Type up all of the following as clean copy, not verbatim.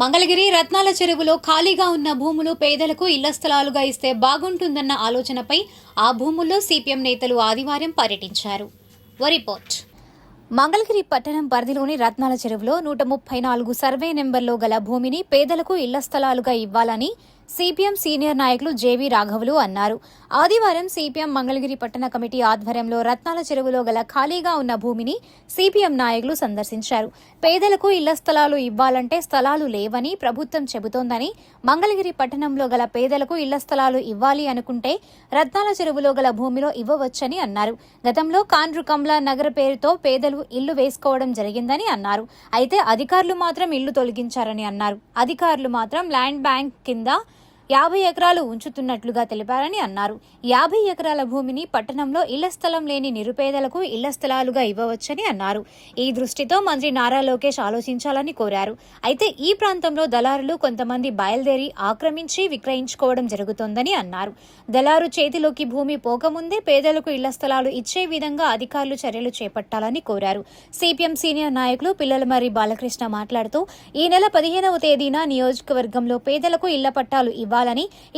మంగళగిరి రత్నాల చెరువులో ఖాళీగా ఉన్న భూములు పేదలకు ఇళ్ల స్థలాలుగా ఇస్తే బాగుంటుందన్న ఆలోచనపై ఆ భూముల్లో సిపిఎం నేతలు ఆదివారం పర్యటించారు. రిపోర్ట్. మంగళగిరి పట్టణం పరిధిలోని రత్నాల చెరువులో 134 సర్వే నెంబర్లో గల భూమిని పేదలకు ఇళ్ల స్థలాలుగా ఇవ్వాలని సిపిఎం సీనియర్ నాయకులు జేవీ రాఘవులు అన్నారు. ఆదివారం సిపిఎం మంగళగిరి పట్టణ కమిటీ ఆధ్వర్యంలో రత్నాల చెరువులో గల ఖాళీగా ఉన్న భూమిని సిపిఎం నాయకులు సందర్శించారు. పేదలకు ఇళ్ల స్థలాలు ఇవ్వాలంటే స్థలాలు లేవని ప్రభుత్వం చెబుతోందని, మంగళగిరి పట్టణంలో గల పేదలకు ఇళ్ల స్థలాలు ఇవ్వాలి అనుకుంటే రత్నాల చెరువులో గల భూమిలో ఇవ్వవచ్చని అన్నారు. గతంలో కాండ్రు కమలా నగర్ పేరుతో పేదలు ఇల్లు వేసుకోవడం జరిగిందని అన్నారు. అయితే అధికారులు మాత్రం ఇల్లు తొలగించారని అన్నారు. అధికారులు మాత్రం ల్యాండ్ బ్యాంక్ కింద 50 ఎకరాలు ఉంచుతున్నట్లుగా తెలిపారని అన్నారు. 50 ఎకరాల భూమిని పట్టణంలో ఇళ్ల స్థలం లేని నిరుపేదలకు ఇళ్ల స్థలాలుగా ఇవ్వవచ్చని అన్నారు. ఈ దృష్టితో మంత్రి నారా లోకేష్ ఆలోచించాలని కోరారు. అయితే ఈ ప్రాంతంలో దళారులు కొంతమంది బయలుదేరి ఆక్రమించి విక్రయించుకోవడం జరుగుతోందని అన్నారు. దళారు చేతిలోకి భూమి పోకముందే పేదలకు ఇళ్ల స్థలాలు ఇచ్చే విధంగా అధికారులు చర్యలు చేపట్టాలని కోరారు. సిపిఎం సీనియర్ నాయకులు పిల్లలమర్రి బాలకృష్ణ మాట్లాడుతూ ఈ నెల 15వ తేదీన నియోజకవర్గంలో పేదలకు ఇళ్ల పట్టాలు ఇవ్వాలని,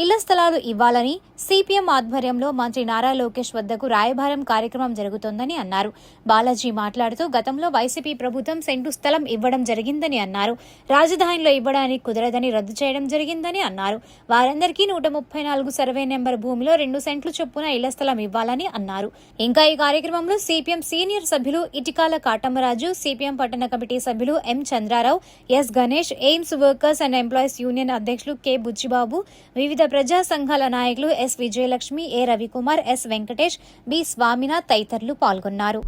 ఇళ్ల స్థలాలు ఇవ్వాలని సిపిఎం ఆధ్వర్యంలో మంత్రి నారా లోకేష్ వద్దకు రాయబారం కార్యక్రమం జరుగుతోందని అన్నారు. బాలాజీ మాట్లాడుతూ గతంలో వైసీపీ ప్రభుత్వం సెంటు స్థలం ఇవ్వడం జరిగిందని అన్నారు. రాజధానిలో ఇవ్వడానికి కుదరదని రద్దు చేయడం జరిగిందని అన్నారు. వారందరికీ 134 సర్వే నెంబర్ భూమిలో 2 సెంట్లు చొప్పున ఇళ్ల స్థలం ఇవ్వాలని అన్నారు. ఇంకా ఈ కార్యక్రమంలో సిపిఎం సీనియర్ సభ్యులు ఇటికాల కాటమరాజు, సిపిఎం పట్టణ కమిటీ సభ్యులు M Chandrarao, S Ganesh, AIIMS workers and employees union అధ్యక్షులు కె బుచ్చిబాబు, వివిధ ప్రజా సంఘాల నాయకులు S Vijayalakshmi, A Ravikumar, S Venkatesh, B Swaminath తదితరులు పాల్గొన్నారు.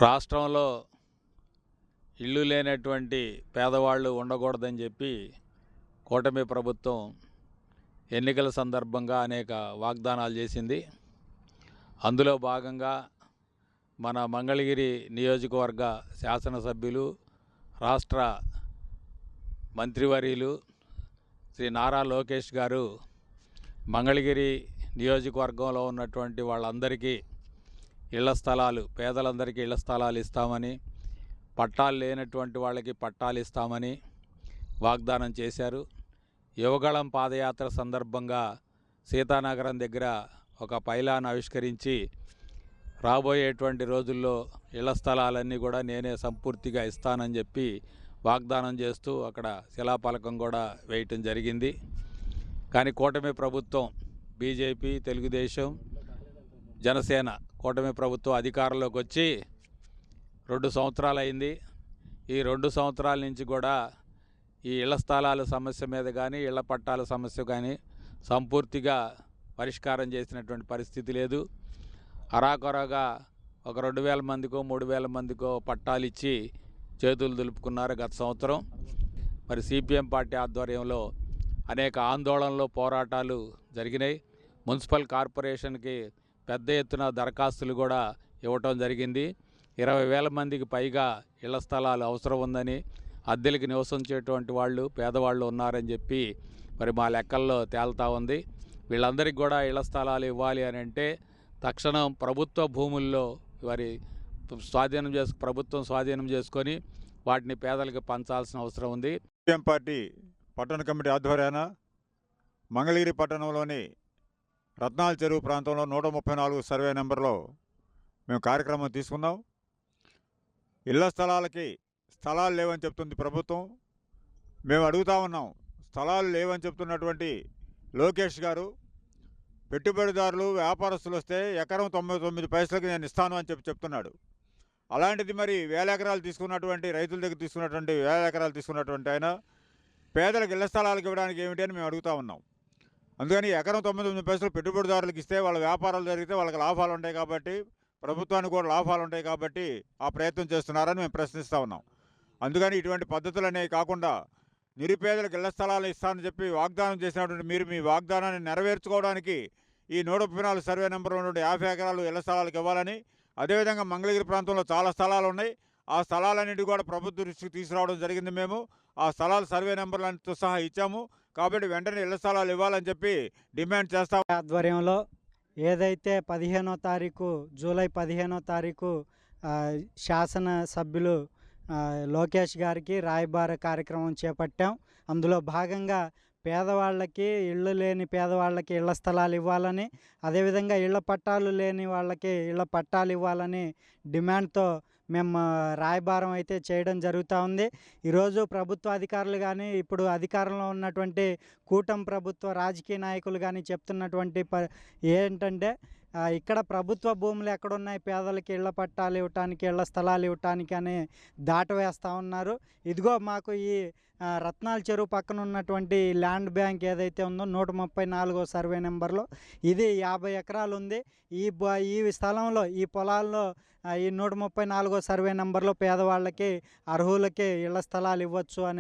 రాష్ట్రంలో ఇల్లు లేనటువంటి పేదవాళ్ళు ఉండకూడదని చెప్పి కూటమి ప్రభుత్వం ఎన్నికల సందర్భంగా అనేక వాగ్దానాలు చేసింది. అందులో భాగంగా మన మంగళగిరి నియోజకవర్గ శాసనసభ్యులు, రాష్ట్ర మంత్రివర్యులు శ్రీ నారా లోకేష్ గారు మంగళగిరి నియోజకవర్గంలో ఉన్నటువంటి వాళ్ళందరికీ ఇళ్ల స్థలాలు, పేదలందరికీ ఇళ్ల స్థలాలు ఇస్తామని, పట్టాలు లేనటువంటి వాళ్ళకి పట్టాలు ఇస్తామని వాగ్దానం చేశారు. యువగళం పాదయాత్ర సందర్భంగా సీతానగరం దగ్గర ఒక పైలాన్ ఆవిష్కరించి రాబోయేటువంటి రోజుల్లో ఇళ్ల స్థలాలన్నీ కూడా నేనే సంపూర్తిగా ఇస్తానని చెప్పి వాగ్దానం చేస్తూ అక్కడ శిలాఫలకం కూడా వేయటం జరిగింది. కానీ కూటమి ప్రభుత్వం, బీజేపీ, తెలుగుదేశం, జనసేన కూటమి ప్రభుత్వం అధికారంలోకి వచ్చి 2 సంవత్సరాలు అయింది. ఈ 2 సంవత్సరాల నుంచి కూడా ఈ ఇళ్ల స్థలాల సమస్య మీద కానీ, ఇళ్ల పట్టాల సమస్య కానీ సంపూర్తిగా పరిష్కారం చేసినటువంటి పరిస్థితి లేదు. అరాకొరగా ఒక 2,000 మందికో 3,000 మందికో పట్టాలు ఇచ్చి చేతులు దులుపుకున్నారు గత సంవత్సరం. మరి సిపిఎం పార్టీ ఆధ్వర్యంలో అనేక ఆందోళనలు, పోరాటాలు జరిగినాయి. మున్సిపల్ కార్పొరేషన్కి పెద్ద ఎత్తున దరఖాస్తులు కూడా ఇవ్వటం జరిగింది. 20,000 మందికి పైగా ఇళ్ల స్థలాలు అవసరం ఉందని, అద్దెలకి నివసించేటువంటి వాళ్ళు, పేదవాళ్ళు ఉన్నారని చెప్పి మరి మా లెక్కల్లో తేలుతా ఉంది. వీళ్ళందరికీ కూడా ఇళ్ల స్థలాలు ఇవ్వాలి అని అంటే తక్షణం ప్రభుత్వ భూముల్లో వారి ప్రభుత్వం స్వాధీనం చేసుకొని వాటిని పేదలకు పంచాల్సిన అవసరం ఉంది. సిపిఎం పార్టీ పట్టణ కమిటీ ఆధ్వర్యాన మంగళగిరి పట్టణంలోని రత్నాల చెరువు ప్రాంతంలో 134 సర్వే నెంబర్లో మేము కార్యక్రమం తీసుకున్నాం. ఇళ్ల స్థలాలకి స్థలాలు లేవని చెప్తుంది ప్రభుత్వం. మేము అడుగుతా ఉన్నాం, స్థలాలు లేవని చెప్తున్నటువంటి లోకేష్ గారు, పెట్టుబడిదారులు, వ్యాపారస్తులు వస్తే ఎకరం 99 పైసలకి నేను ఇస్తాను అని చెప్తున్నాడు. అలాంటిది మరి 1000 ఎకరాలు తీసుకున్నటువంటి రైతుల దగ్గర తీసుకున్నటువంటి 1000 ఎకరాలు తీసుకున్నటువంటి ఆయన పేదలకు ఇళ్ల స్థలాలకు ఇవ్వడానికి ఏమిటి అని మేము అడుగుతా ఉన్నాం. అందుకని ఎకరం 99 పైసలు పెట్టుబడిదారులకు ఇస్తే వాళ్ళ వ్యాపారాలు జరిగితే వాళ్ళకి లాభాలు ఉంటాయి కాబట్టి, ప్రభుత్వానికి కూడా లాభాలు ఉంటాయి కాబట్టి ఆ ప్రయత్నం చేస్తున్నారని మేము ప్రశ్నిస్తూ ఉన్నాం. అందుకని ఇటువంటి పద్ధతులు అనేవి కాకుండా నిరుపేదలకు ఇళ్ల స్థలాలు ఇస్తానని చెప్పి వాగ్దానం చేసినటువంటి మీరు మీ వాగ్దానాన్ని నెరవేర్చుకోవడానికి ఈ 134 సర్వే నెంబర్ ఉన్నటువంటి 50 ఎకరాలు ఇళ్ల స్థలాలకు ఇవ్వాలని, అదేవిధంగా మంగళగిరి ప్రాంతంలో చాలా స్థలాలు ఉన్నాయి. ఆ స్థలాలన్నింటి కూడా ప్రభుత్వ దృష్టికి తీసుకురావడం జరిగింది. మేము ఆ స్థలాల సర్వే నెంబర్లతో సహా ఇచ్చాము. కాబట్టి వెంటనే ఇళ్ల స్థలాలు ఇవ్వాలని చెప్పి డిమాండ్ చేస్తాం. ఆధ్వర్యంలో ఏదైతే 15వ తారీఖు, జూలై 15వ తారీఖు శాసన సభ్యులు లోకేష్ గారికి రాయబార కార్యక్రమం చేపట్టాం. అందులో భాగంగా పేదవాళ్ళకి, ఇళ్ళు లేని పేదవాళ్ళకి ఇళ్ల స్థలాలు ఇవ్వాలని, అదేవిధంగా ఇళ్ల పట్టాలు లేని వాళ్ళకి ఇళ్ల పట్టాలు ఇవ్వాలని డిమాండ్తో మేము రాయబారం అయితే చేయడం జరుగుతూ ఉంది. ఈరోజు ప్రభుత్వ అధికారులు కానీ, ఇప్పుడు అధికారంలో ఉన్నటువంటి కూటమి ప్రభుత్వ రాజకీయ నాయకులు కానీ చెప్తున్నటువంటి ఏంటంటే ఇక్కడ ప్రభుత్వ భూములు ఎక్కడున్నాయి పేదలకి ఇళ్ల పట్టాలు ఇవ్వటానికి, ఇళ్ల స్థలాలు ఇవ్వటానికి అని దాటవేస్తూ ఉన్నారు. ఇదిగో మాకు ఈ రత్నాల చెరువు పక్కన ఉన్నటువంటి ల్యాండ్ బ్యాంక్ ఏదైతే ఉందో 134వ సర్వే నెంబర్లో ఇది 50 ఎకరాలు ఉంది. ఈ స్థలంలో, ఈ పొలాల్లో ఈ 134వ సర్వే నెంబర్లో పేదవాళ్ళకి, అర్హులకి ఇళ్ల స్థలాలు ఇవ్వచ్చు అని